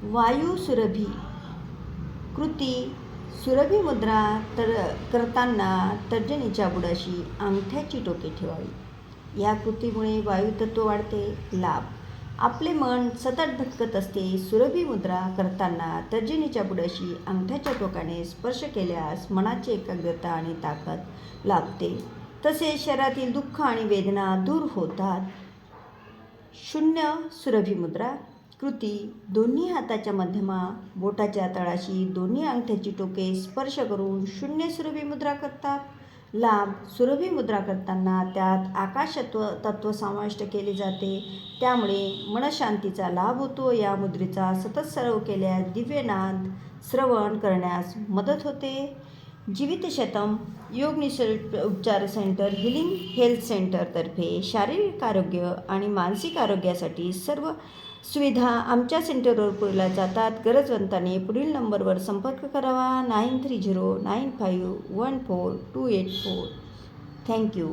वायू सुरभी कृती सुरभी मुद्रा करताना तर्जनीच्या बुडाशी अंगठ्याची टोके ठेवावी. या कृतीमुळे वायुतत्व वाढते. लाभ: आपले मन सतत भटकत असते. सुरभी मुद्रा करताना तर्जनीच्या बुडाशी अंगठ्याच्या टोकाने स्पर्श केल्यास मनाची एकाग्रता आणि ताकद लाभते. तसेच शरीरातील दुःख आणि वेदना दूर होतात. शून्य सुरभी मुद्रा कृती दोन्ही हाताच्या मध्यमा बोटाच्या तळाशी दोन्ही अंगठ्याची टोके स्पर्श करून शून्य सुरभी मुद्रा करतात. लाभ: सुरभी मुद्रा करताना त्यात आकाश तत्व समाविष्ट केले जाते. त्यामुळे मनशांतीचा लाभ होतो. या मुद्रेचा सतत सराव केल्यास दिव्यनाद श्रवण करण्यास मदत होते. जीवितशतम योग निसर्ग उपचार सेंटर हिलिंग हेल्थ सेंटरतर्फे शारीरिक आरोग्य आणि मानसिक आरोग्यासाठी सर्व सुविधा आमच्या सेंटरवर पुरवल्या जातात. गरजवंतांनी पुढील नंबरवर संपर्क करावा. 9309514284. थँक्यू.